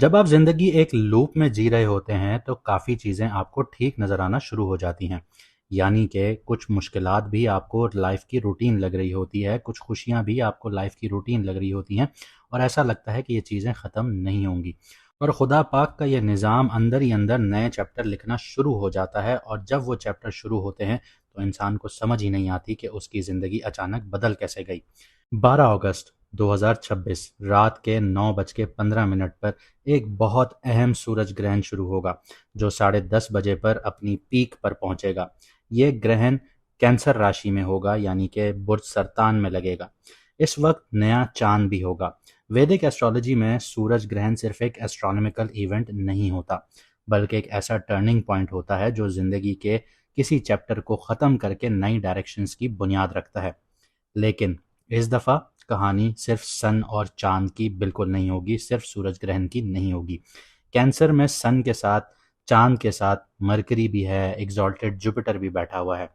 जब आप ज़िंदगी एक लूप में जी रहे होते हैं तो काफ़ी चीज़ें आपको ठीक नज़र आना शुरू हो जाती हैं। यानी कि कुछ मुश्किलात भी आपको लाइफ़ की रूटीन लग रही होती है, कुछ खुशियाँ भी आपको लाइफ़ की रूटीन लग रही होती हैं और ऐसा लगता है कि ये चीज़ें ख़त्म नहीं होंगी। और खुदा पाक का ये निज़ाम अंदर ही अंदर नए चैप्टर लिखना शुरू हो जाता है और जब वो चैप्टर शुरू होते हैं तो इंसान को समझ ही नहीं आती कि उसकी ज़िंदगी अचानक बदल कैसे गई। 12 अगस्त 2026 रात के 9:15 पर एक बहुत अहम सूरज ग्रहण शुरू होगा जो 10:30 बजे पर अपनी पीक पर पहुंचेगा। ये ग्रहण कैंसर राशि में होगा यानी कि बुर्ज सरतान में लगेगा। इस वक्त नया चांद भी होगा। वैदिक एस्ट्रोलॉजी में सूरज ग्रहण सिर्फ एक एस्ट्रोनॉमिकल इवेंट नहीं होता बल्कि एक ऐसा टर्निंग पॉइंट होता है जो जिंदगी के किसी चैप्टर को ख़त्म करके नई डायरेक्शंस की बुनियाद रखता है। लेकिन इस दफ़ा कहानी सिर्फ सन और चांद की बिल्कुल नहीं होगी, सिर्फ सूरज ग्रहण की नहीं होगी। कैंसर में सन के साथ, चांद के साथ मरकरी भी है, एग्जॉल्टेड जुपिटर भी बैठा हुआ है।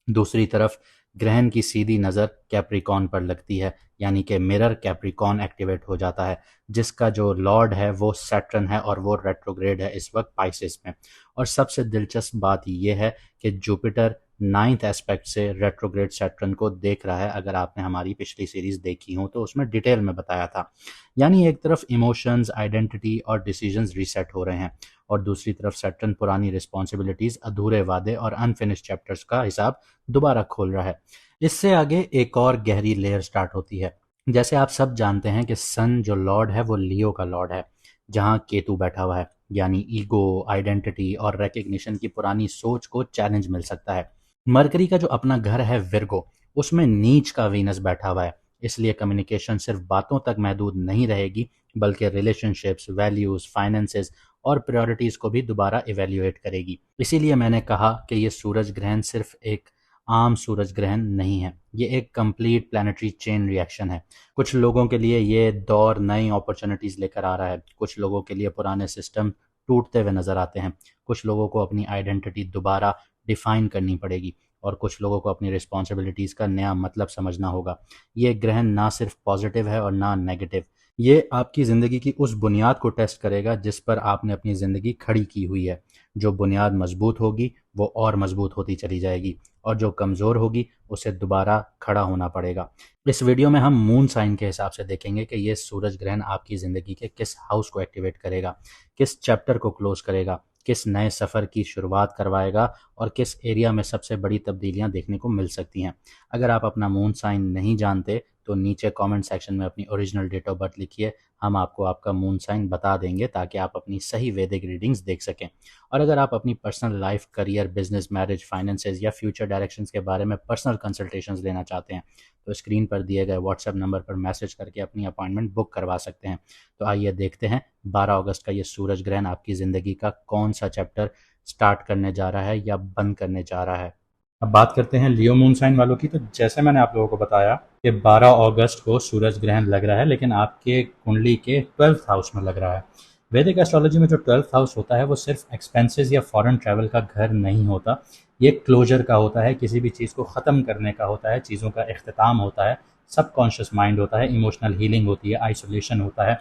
दूसरी तरफ ग्रहण की सीधी नज़र कैप्रिकॉन पर लगती है यानी कि मिरर कैप्रिकॉन एक्टिवेट हो जाता है जिसका जो लॉर्ड है वो सैटर्न है और वो रेट्रोग्रेड है इस वक्त पाइसेस में। और सबसे दिलचस्प बात यह है कि जुपिटर नाइन्थ एस्पेक्ट से रेट्रोग्रेड सैटर्न को देख रहा है। अगर आपने हमारी पिछली सीरीज देखी हो तो उसमें डिटेल में बताया था। यानी एक तरफ इमोशंस, आइडेंटिटी और डिसीजंस रीसेट हो रहे हैं और दूसरी तरफ सैटर्न पुरानी रिस्पॉन्सिबिलिटीज, अधूरे वादे और अनफिनिश्ड चैप्टर्स का हिसाब दोबारा खोल रहा है। इससे आगे एक और गहरी लेयर स्टार्ट होती है। जैसे आप सब जानते हैं कि सन जो लॉर्ड है वो लियो का लॉर्ड है, जहाँ केतु बैठा हुआ है। यानी ईगो, आइडेंटिटी और रिकग्निशन की पुरानी सोच को चैलेंज मिल सकता है। मरकरी का जो अपना घर है विर्गो, उसमें नीच का वीनस बैठा हुआ है। इसलिए कम्युनिकेशन सिर्फ बातों तक महदूद नहीं रहेगी बल्कि रिलेशनशिप्स, वैल्यूज, फाइनेंसेस और प्रायोरिटीज को भी दोबारा इवेल्युएट करेगी। इसीलिए मैंने कहा कि ये सूरज ग्रहण सिर्फ एक आम सूरज ग्रहण नहीं है, ये एक कंप्लीट प्लानिटरी चेन रिएक्शन है। कुछ लोगों के लिए ये दौर नई अपॉर्चुनिटीज लेकर आ रहा है, कुछ लोगों के लिए पुराने सिस्टम टूटते हुए नजर आते हैं, कुछ लोगों को अपनी आइडेंटिटी दोबारा डिफाइन करनी पड़ेगी और कुछ लोगों को अपनी रिस्पॉन्सिबिलिटीज का नया मतलब समझना होगा। ये ग्रहण ना सिर्फ पॉजिटिव है और ना नेगेटिव, ये आपकी ज़िंदगी की उस बुनियाद को टेस्ट करेगा जिस पर आपने अपनी ज़िंदगी खड़ी की हुई है। जो बुनियाद मजबूत होगी वो और मजबूत होती चली जाएगी और जो कमज़ोर होगी उसे दोबारा खड़ा होना पड़ेगा। इस वीडियो में हम मून साइन के हिसाब से देखेंगे कि ये सूरज ग्रहण आपकी ज़िंदगी के किस हाउस को एक्टिवेट करेगा, किस चैप्टर को क्लोज करेगा, किस नए सफ़र की शुरुआत करवाएगा और किस एरिया में सबसे बड़ी तब्दीलियां देखने को मिल सकती हैं। अगर आप अपना मून साइन नहीं जानते तो नीचे कमेंट सेक्शन में अपनी ओरिजिनल डेट ऑफ बर्थ लिखिए, हम आपको आपका मून साइन बता देंगे ताकि आप अपनी सही वैदिक रीडिंग्स देख सकें। और अगर आप अपनी personal life, career, business, marriage, finances या फ्यूचर डायरेक्शंस के बारे में पर्सनल कंसल्टेशंस लेना चाहते हैं तो स्क्रीन पर दिए गए व्हाट्सएप नंबर पर मैसेज करके अपनी अपॉइंटमेंट बुक करवा सकते हैं। तो आइए देखते हैं 12 अगस्त का ये सूरज ग्रहण आपकी ज़िंदगी का कौन सा चैप्टर स्टार्ट करने जा रहा है या बंद करने जा रहा है। अब बात करते हैं लियो मून साइन वालों की। तो जैसे मैंने आप लोगों को बताया कि 12 अगस्त को सूरज ग्रहण लग रहा है, लेकिन आपके कुंडली के 12th हाउस में लग रहा है। वैदिक एस्ट्रोलॉजी में जो 12th हाउस होता है वो सिर्फ एक्सपेंसेस या फॉरेन ट्रैवल का घर नहीं होता, ये क्लोजर का होता है, किसी भी चीज़ को ख़त्म करने का होता है, चीज़ों का इख्तिताम होता है, सबकॉन्शियस माइंड होता है, इमोशनल हीलिंग होती है, आइसोलेशन होता है,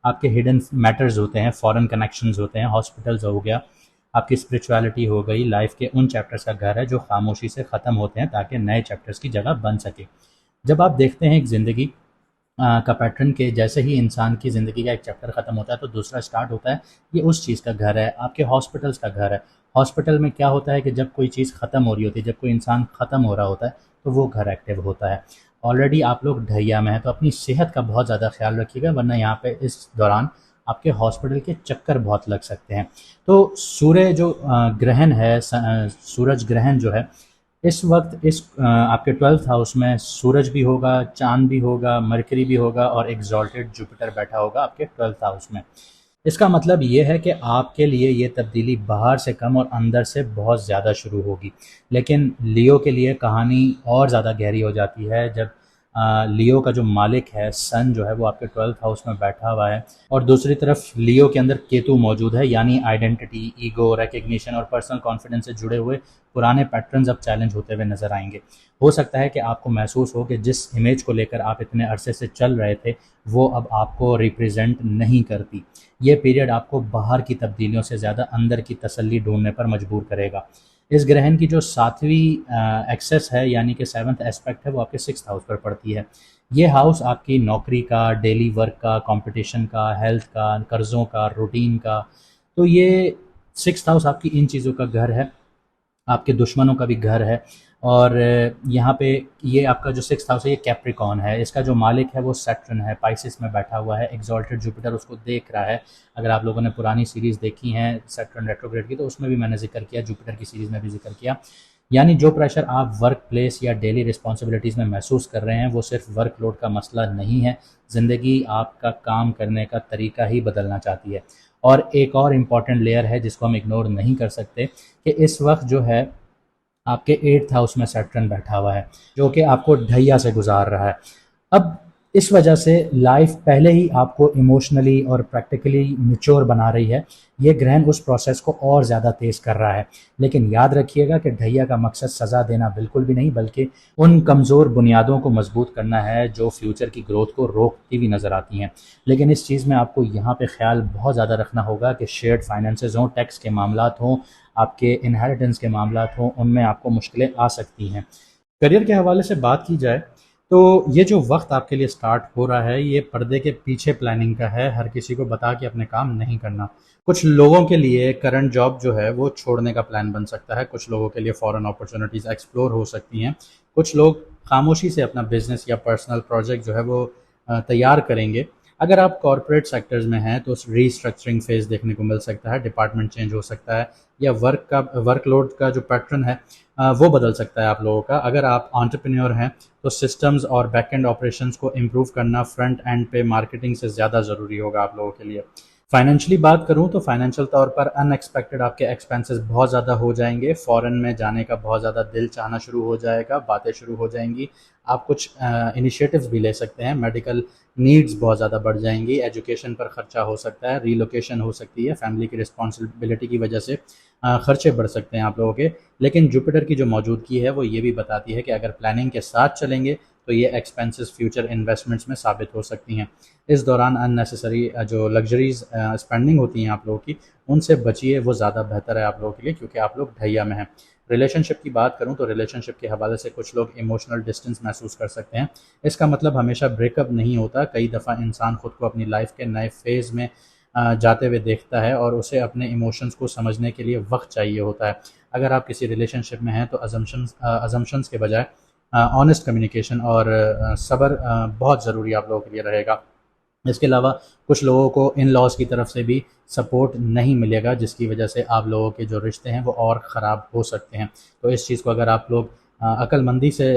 आपके हिडन मैटर्स होते हैं, फॉरेन कनेक्शंस होते हैं, हॉस्पिटल्स हो गया, आपकी स्पिरिचुअलिटी हो गई। लाइफ के उन चैप्टर्स का घर है जो खामोशी से ख़त्म होते हैं ताकि नए चैप्टर्स की जगह बन सके। जब आप देखते हैं एक ज़िंदगी का पैटर्न के जैसे ही इंसान की ज़िंदगी का एक चैप्टर ख़त्म होता है तो दूसरा स्टार्ट होता है, ये उस चीज़ का घर है, आपके हॉस्पिटल्स का घर है। हॉस्पिटल में क्या होता है कि जब कोई चीज़ ख़त्म हो रही होती है, जब कोई इंसान ख़त्म हो रहा होता है तो वो घर एक्टिव होता है। ऑलरेडी आप लोग ढैया में हैं तो अपनी सेहत का बहुत ज़्यादा ख्याल रखिएगा, वरना यहाँ पे इस दौरान आपके हॉस्पिटल के चक्कर बहुत लग सकते हैं। तो सूर्य जो ग्रहण है, सूरज ग्रहण जो है, इस वक्त इस आपके 12th हाउस में सूरज भी होगा, चांद भी होगा, मरकरी भी होगा और एग्जॉल्टेड जुपिटर बैठा होगा आपके 12th हाउस में। इसका मतलब ये है कि आपके लिए ये तब्दीली बाहर से कम और अंदर से बहुत ज़्यादा शुरू होगी। लेकिन लियो के लिए कहानी और ज़्यादा गहरी हो जाती है जब लियो का जो मालिक है सन जो है वो आपके 12th हाउस में बैठा हुआ है, और दूसरी तरफ लियो के अंदर केतु मौजूद है, यानी आइडेंटिटी, ईगो, रिकग्निशन और पर्सनल कॉन्फिडेंस से जुड़े हुए पुराने पैटर्न्स अब चैलेंज होते हुए नजर आएंगे। हो सकता है कि आपको महसूस हो कि जिस इमेज को लेकर आप इतने अरसे से चल रहे थे वो अब आपको रिप्रेजेंट नहीं करती। ये पीरियड आपको बाहर की तब्दीलियों से ज़्यादा अंदर की तसल्ली ढूंढने पर मजबूर करेगा। इस ग्रहण की जो सातवीं एक्सेस है यानी कि सेवन्थ एस्पेक्ट है वो आपके सिक्स्थ हाउस पर पड़ती है। ये हाउस आपकी नौकरी का, डेली वर्क का, कंपटीशन का, हेल्थ का, कर्ज़ों का, रूटीन का। तो ये सिक्स्थ हाउस आपकी इन चीज़ों का घर है, आपके दुश्मनों का भी घर है। और यहाँ पे ये आपका जो सिक्स्थ हाउस है ये कैप्रिकॉन है, इसका जो मालिक है वो सैटर्न है, पाइसिस में बैठा हुआ है, एग्जॉल्टेड जुपिटर उसको देख रहा है। अगर आप लोगों ने पुरानी सीरीज़ देखी हैं सैटर्न रेट्रोग्रेड की तो उसमें भी मैंने जिक्र किया, जुपिटर की सीरीज़ में भी जिक्र किया। यानी जो प्रेशर आप वर्क प्लेस या डेली रिस्पॉन्सिबिलिटीज़ में महसूस कर रहे हैं वो सिर्फ वर्कलोड का मसला नहीं है, ज़िंदगी आपका काम करने का तरीका ही बदलना चाहती है। और एक और इम्पॉर्टेंट लेयर है जिसको हम इग्नोर नहीं कर सकते कि इस वक्त जो है आपके 8th हाउस में सैटर्न बैठा हुआ है जो कि आपको ढैया से गुजार रहा है। अब इस वजह से लाइफ पहले ही आपको इमोशनली और प्रैक्टिकली मैच्योर बना रही है, ये ग्रहण उस प्रोसेस को और ज़्यादा तेज़ कर रहा है। लेकिन याद रखिएगा कि ढैया का मकसद सज़ा देना बिल्कुल भी नहीं, बल्कि उन कमज़ोर बुनियादों को मजबूत करना है जो फ्यूचर की ग्रोथ को रोकती हुई नज़र आती हैं। लेकिन इस चीज़ में आपको यहाँ पे ख्याल बहुत ज़्यादा रखना होगा कि शेयर्ड फाइनेंसेस हों, टैक्स के मामलात हों, आपके इनहेरिटेंस के मामलात हों, उनमें आपको मुश्किलें आ सकती हैं। करियर के हवाले से बात की जाए तो ये जो वक्त आपके लिए स्टार्ट हो रहा है ये पर्दे के पीछे प्लानिंग का है, हर किसी को बता के अपने काम नहीं करना। कुछ लोगों के लिए करंट जॉब जो है वो छोड़ने का प्लान बन सकता है, कुछ लोगों के लिए फॉरेन अपॉर्चुनिटीज़ एक्सप्लोर हो सकती हैं, कुछ लोग खामोशी से अपना बिजनेस या पर्सनल प्रोजेक्ट जो है वो तैयार करेंगे। अगर आप कॉरपोरेट सेक्टर्स में हैं तो रीस्ट्रक्चरिंग फेज देखने को मिल सकता है, डिपार्टमेंट चेंज हो सकता है, या वर्कलोड का जो पैटर्न है वो बदल सकता है आप लोगों का। अगर आप एंटरप्रेन्योर हैं तो सिस्टम्स और बैक एंड ऑपरेशंस को इम्प्रूव करना फ्रंट एंड पे मार्केटिंग से ज़्यादा ज़रूरी होगा आप लोगों के लिए। फाइनेंशियली बात करूं तो फाइनेंशियल तौर पर अनएक्सपेक्टेड आपके एक्सपेंसेस बहुत ज़्यादा हो जाएंगे, फॉरेन में जाने का बहुत ज़्यादा दिल चाहना शुरू हो जाएगा, बातें शुरू हो जाएंगी, आप कुछ इनिशिएटिव्स भी ले सकते हैं, मेडिकल नीड्स बहुत ज़्यादा बढ़ जाएंगी, एजुकेशन पर खर्चा हो सकता है, रीलोकेशन हो सकती है, फैमिली की रिस्पॉन्सिबिलिटी की वजह से खर्चे बढ़ सकते हैं आप लोगों के। लेकिन जुपिटर की जो मौजूदगी है वो ये भी बताती है कि अगर प्लानिंग के साथ चलेंगे तो ये एक्सपेंसेस फ्यूचर इन्वेस्टमेंट्स में साबित हो सकती हैं। इस दौरान अननेसेसरी जो लग्जरीज स्पेंडिंग होती हैं आप लोगों की उनसे बचिए, वो ज़्यादा बेहतर है आप लोगों के लिए क्योंकि आप लोग ढैया में हैं। रिलेशनशिप की बात करूं तो रिलेशनशिप के हवाले से कुछ लोग इमोशनल डिस्टेंस महसूस कर सकते हैं। इसका मतलब हमेशा ब्रेकअप नहीं होता, कई दफ़ा इंसान खुद को अपनी लाइफ के नए फेज़ में जाते हुए देखता है और उसे अपने इमोशंस को समझने के लिए वक्त चाहिए होता है। अगर आप किसी रिलेशनशिप में हैं तो अजम्पशंस के बजाय ऑनेस्ट कम्युनिकेशन और सब्र बहुत ज़रूरी आप लोगों के लिए रहेगा। इसके अलावा कुछ लोगों को इन लॉज की तरफ से भी सपोर्ट नहीं मिलेगा जिसकी वजह से आप लोगों के जो रिश्ते हैं वो और ख़राब हो सकते हैं। तो इस चीज़ को अगर आप लोग अक्लमंदी से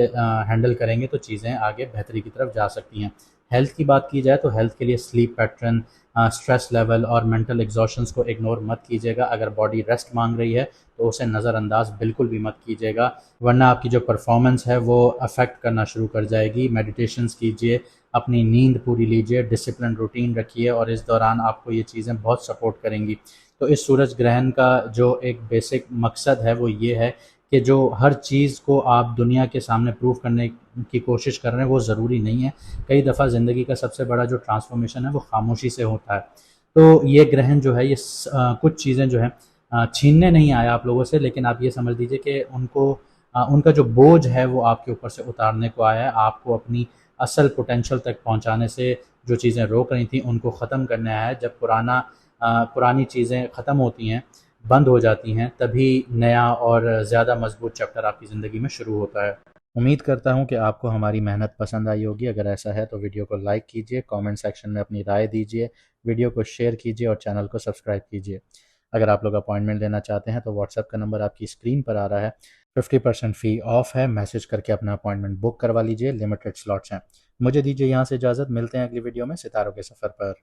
हैंडल करेंगे तो चीज़ें आगे बेहतरी की तरफ जा सकती हैं। हेल्थ की बात की जाए तो हेल्थ के लिए स्लीप पैटर्न, स्ट्रेस लेवल और मेंटल एग्जॉशंस को इग्नोर मत कीजिएगा। अगर बॉडी रेस्ट मांग रही है तो उसे नज़रअंदाज बिल्कुल भी मत कीजिएगा, वरना आपकी जो परफॉर्मेंस है वो अफेक्ट करना शुरू कर जाएगी। मेडिटेशंस कीजिए, अपनी नींद पूरी लीजिए, डिसिप्लिन रूटीन रखिए और इस दौरान आपको ये चीज़ें बहुत सपोर्ट करेंगी। तो इस सूरज ग्रहण का जो एक बेसिक मकसद है वो ये है कि जो हर चीज़ को आप दुनिया के सामने प्रूव करने की कोशिश कर रहे हैं वो ज़रूरी नहीं है। कई दफ़ा ज़िंदगी का सबसे बड़ा जो ट्रांसफॉर्मेशन है वो खामोशी से होता है। तो ये ग्रहण जो है ये कुछ चीज़ें जो हैं छीनने नहीं आया आप लोगों से, लेकिन आप ये समझ लीजिए कि उनका जो बोझ है वो आपके ऊपर से उतारने को आया है। आपको अपनी असल पोटेंशियल तक पहुंचाने से जो चीज़ें रोक रही थी उनको ख़त्म करना है। जब पुरानी चीज़ें ख़त्म होती हैं, बंद हो जाती हैं, तभी नया और ज़्यादा मजबूत चैप्टर आपकी ज़िंदगी में शुरू होता है। उम्मीद करता हूँ कि आपको हमारी मेहनत पसंद आई होगी। अगर ऐसा है तो वीडियो को लाइक कीजिए, कमेंट सेक्शन में अपनी राय दीजिए, वीडियो को शेयर कीजिए और चैनल को सब्सक्राइब कीजिए। अगर आप लोग अपॉइंटमेंट लेना चाहते हैं तो व्हाट्सएप का नंबर आपकी स्क्रीन पर आ रहा है, 50% फ़ी ऑफ है, मैसेज करके अपना अपॉइंटमेंट बुक करवा लीजिए, लिमिटेड स्लॉट्स हैं। मुझे दीजिए यहाँ से इजाज़त, मिलते हैं अगली वीडियो में सितारों के सफ़र पर।